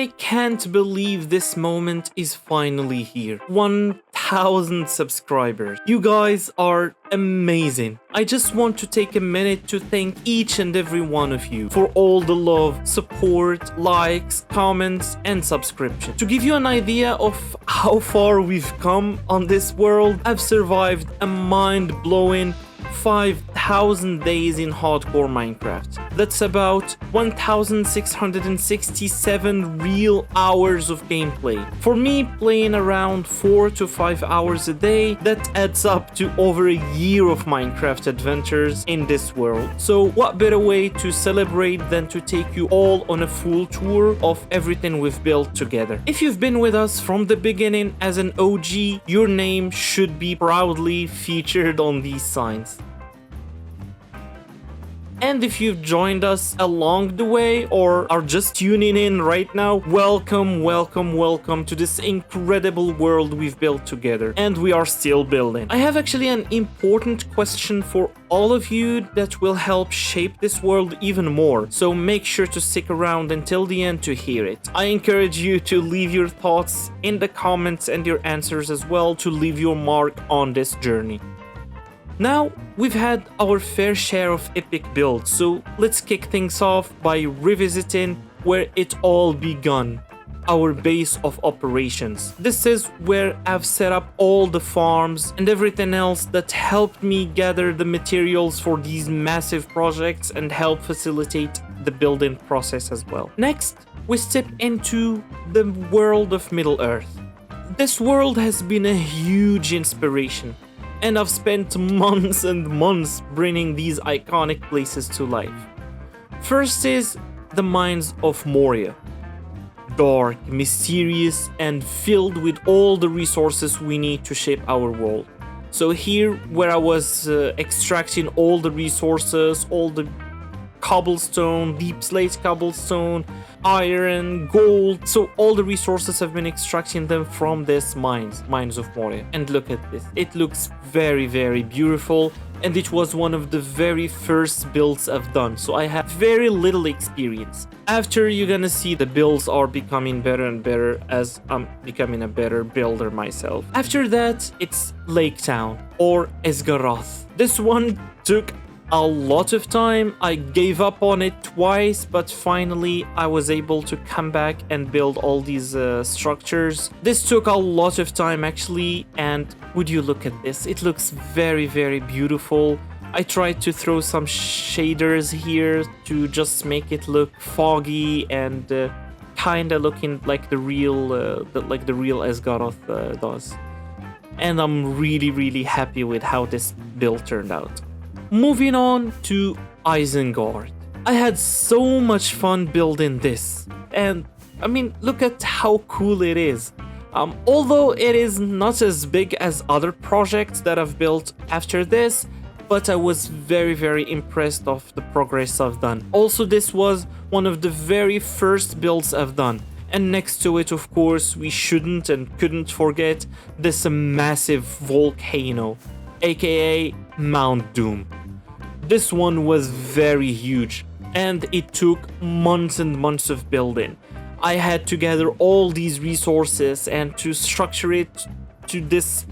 I can't believe this moment is finally here. 1,000 subscribers. You guys are amazing. I just want to take a minute to thank each and every one of you for all the love, support, likes, comments, and subscription. To give you an idea of how far we've come on this world, I've survived a mind-blowing 5,000 days in hardcore Minecraft. That's about 1,667 real hours of gameplay. For me, playing around 4 to 5 hours a day, that adds up to over a year of Minecraft adventures in this world. So what better way to celebrate than to take you all on a full tour of everything we've built together. If you've been with us from the beginning as an OG, your name should be proudly featured on these signs. And if you've joined us along the way or are just tuning in right now, welcome, welcome, welcome to this incredible world we've built together, and we are still building. I have actually an important question for all of you that will help shape this world even more, so make sure to stick around until the end to hear it. I encourage you to leave your thoughts in the comments and your answers as well to leave your mark on this journey. Now, we've had our fair share of epic builds, so let's kick things off by revisiting where it all begun, our base of operations. This is where I've set up all the farms and everything else that helped me gather the materials for these massive projects and help facilitate the building process as well. Next, we step into the world of Middle-earth. This world has been a huge inspiration, and I've spent months and months bringing these iconic places to life. First is the mines of Moria. Dark, mysterious, and filled with all the resources we need to shape our world. So here, where I was extracting all the resources, all the cobblestone, deep slate cobblestone, iron, gold, so all the resources have been extracting them from this mines of Moria. And look at this, it looks very, very beautiful, and it was one of the very first builds I've done, so I have very little experience. After, you're gonna see the builds are becoming better and better as I'm becoming a better builder myself. After that, it's Lake Town, or Esgaroth. This one took a lot of time. I gave up on it twice, but finally I was able to come back and build all these structures. This took a lot of time actually, and would you look at this? It looks very, very beautiful. I tried to throw some shaders here to just make it look foggy and kinda looking like the real Esgaroth does. And I'm really, really happy with how this build turned out. Moving on to Isengard. I had so much fun building this, and I mean, look at how cool it is. Although it is not as big as other projects that I've built after this, but I was very, very impressed of the progress I've done. Also, this was one of the very first builds I've done. And next to it, of course, we shouldn't and couldn't forget this massive volcano, aka Mount Doom. This one was very huge, and it took months and months of building. I had to gather all these resources and to structure it to this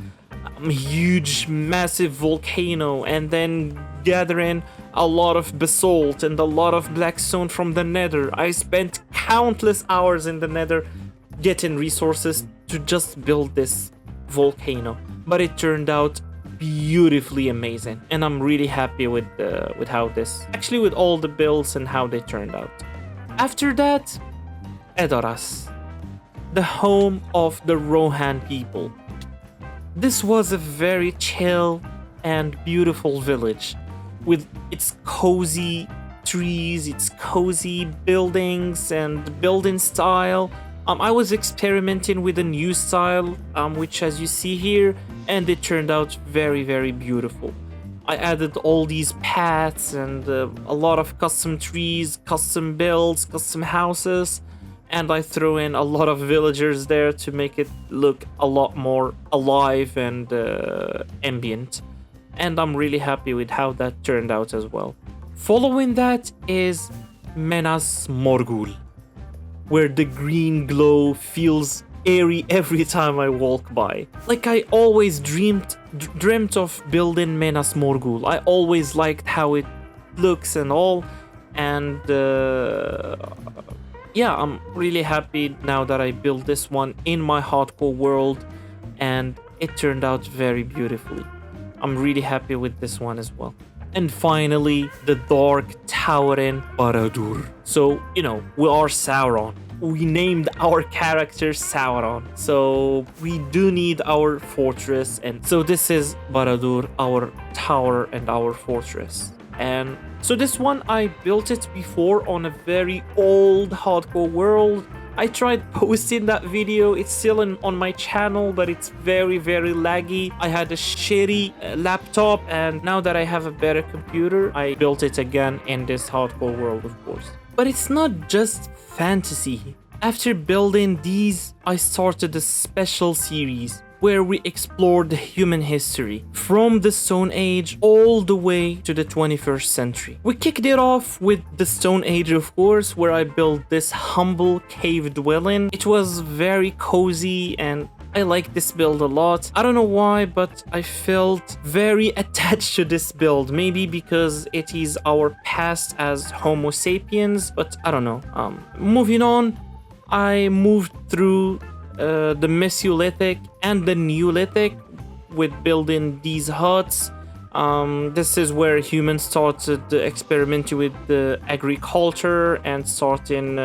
huge, massive volcano, and then gathering a lot of basalt and a lot of blackstone from the nether. I spent countless hours in the nether getting resources to just build this volcano, but it turned out beautifully amazing, and I'm really happy with how this, actually with all the builds and how they turned out. After that, Doras, the home of the Rohan people. This was a very chill and beautiful village with its cozy trees, its cozy buildings and building style. I was experimenting with a new style, which as you see here, and it turned out very, very beautiful. I added all these paths and a lot of custom trees, custom builds, custom houses, and I threw in a lot of villagers there to make it look a lot more alive and ambient. And I'm really happy with how that turned out as well. Following that is Menas Morgul. where the green glow feels airy every time I walk by. Like I always dreamt of building Minas Morgul. I always liked how it looks and all, and yeah, I'm really happy now that I built this one in my hardcore world, and it turned out very beautifully. I'm really happy with this one as well. And finally, the dark towering Barad-dûr. So, you know, we are Sauron. We named our character Sauron. So we do need our fortress. And so this is Barad-dûr, our tower and our fortress. And so this one, I built it before on a very old hardcore world. I tried posting that video. It's still on my channel, but it's very, very laggy. I had a shitty laptop, and now that I have a better computer, I built it again in this hardcore world, of course. But it's not just fantasy. After building these, I started a special series where we explored human history from the Stone Age all the way to the 21st century. We kicked it off with the Stone Age, of course, where I built this humble cave dwelling. It was very cozy and I like this build a lot. I don't know why, but I felt very attached to this build. Maybe because it is our past as Homo sapiens, but I don't know. Moving on, I moved through the Mesolithic and the Neolithic with building these huts. This is where humans started experimenting with the agriculture and starting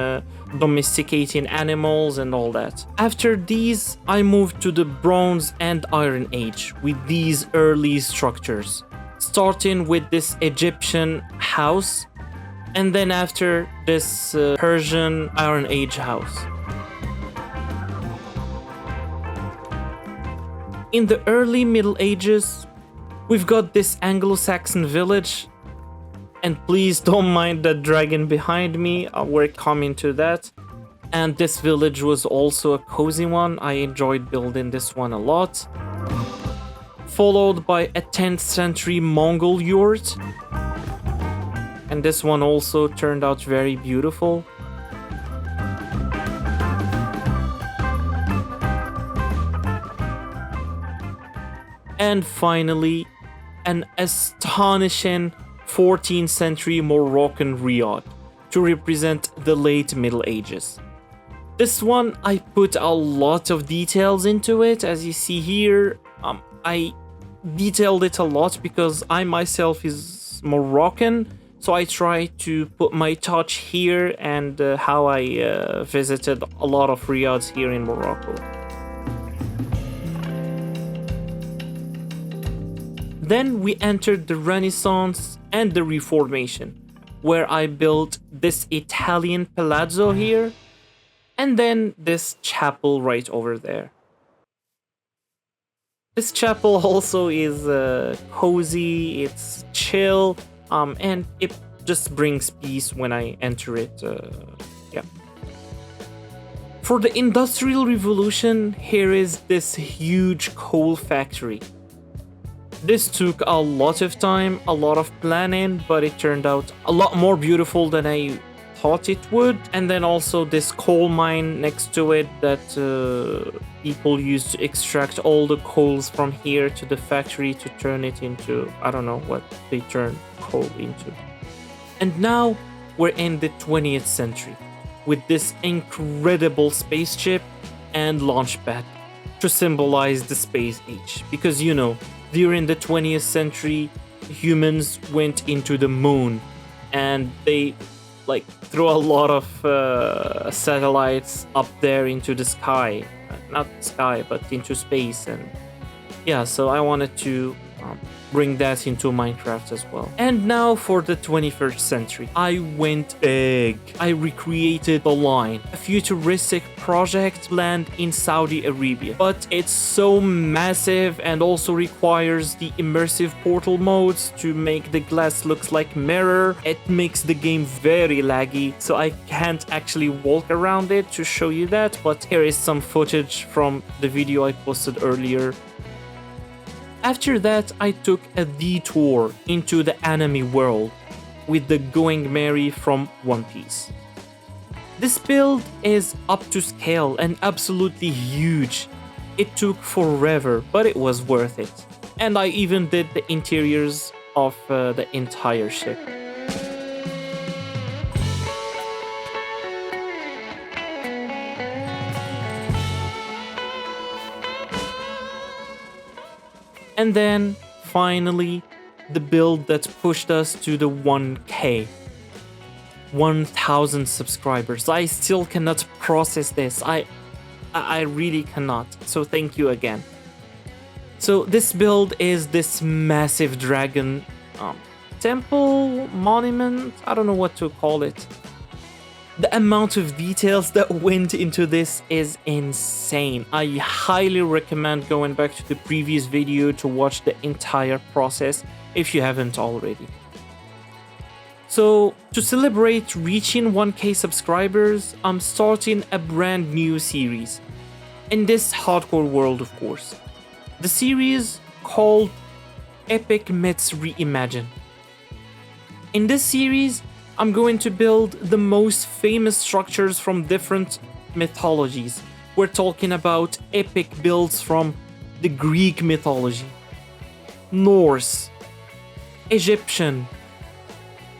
domesticating animals and all that. After these, I moved to the Bronze and Iron Age with these early structures, starting with this Egyptian house, and then after this Persian Iron Age house. In the early Middle Ages, we've got this Anglo-Saxon village, and please don't mind the dragon behind me, we're coming to that. And this village was also a cozy one. I enjoyed building this one a lot. Followed by a 10th century Mongol yurt, and this one also turned out very beautiful. And finally, an astonishing 14th century Moroccan riad to represent the late Middle Ages. This one, I put a lot of details into it, as you see here. I detailed it a lot because I myself is Moroccan, so I try to put my touch here and how I visited a lot of riads here in Morocco. Then we entered the Renaissance and the Reformation, where I built this Italian palazzo here, and then this chapel right over there. This chapel also is cozy, it's chill, and it just brings peace when I enter it. Yeah. For the Industrial Revolution, here is this huge coal factory. This took a lot of time, a lot of planning, but it turned out a lot more beautiful than I thought it would. And then also this coal mine next to it that people use to extract all the coals from here to the factory to turn it into, I don't know what they turn coal into. And now we're in the 20th century with this incredible spaceship and launch pad to symbolize the space age. Because, you know, during the 20th century, humans went into the moon and they like threw a lot of satellites up there into the sky. Not sky, but into space. And yeah, so I wanted to bring that into Minecraft as well. And now for the 21st century, I went big. I recreated the line, a futuristic project planned in Saudi Arabia, but it's so massive and also requires the immersive portal modes to make the glass looks like mirror. It makes the game very laggy, so I can't actually walk around it to show you that, but here is some footage from the video I posted earlier. After that, I took a detour into the anime world with the Going Merry from One Piece. This build is up to scale and absolutely huge. It took forever, but it was worth it. And I even did the interiors of the entire ship. And then, finally, the build that pushed us to the 1K. 1,000 subscribers. I still cannot process this. I really cannot. So thank you again. So this build is this massive dragon temple, monument, I don't know what to call it. The amount of details that went into this is insane. I highly recommend going back to the previous video to watch the entire process if you haven't already. So, to celebrate reaching 1K subscribers, I'm starting a brand new series. In this hardcore world, of course. The series called Epic Myths Reimagined. In this series, I'm going to build the most famous structures from different mythologies. We're talking about epic builds from the Greek mythology, Norse, Egyptian,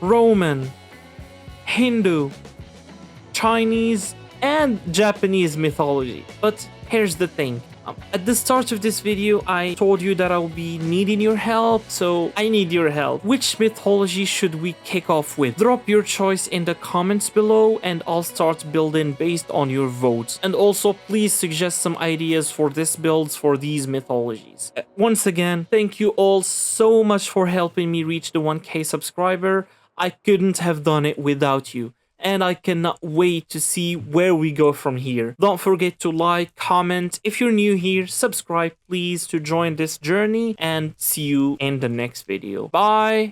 Roman, Hindu, Chinese, and Japanese mythology. But here's the thing. At the start of this video, I told you that I'll be needing your help, so I need your help. Which mythology should we kick off with? Drop your choice in the comments below and I'll start building based on your votes. And also, please suggest some ideas for this builds for these mythologies. Once again, thank you all so much for helping me reach the 1K subscriber. I couldn't have done it without you. And I cannot wait to see where we go from here. Don't forget to like, comment. If you're new here, subscribe please to join this journey, and see you in the next video. Bye!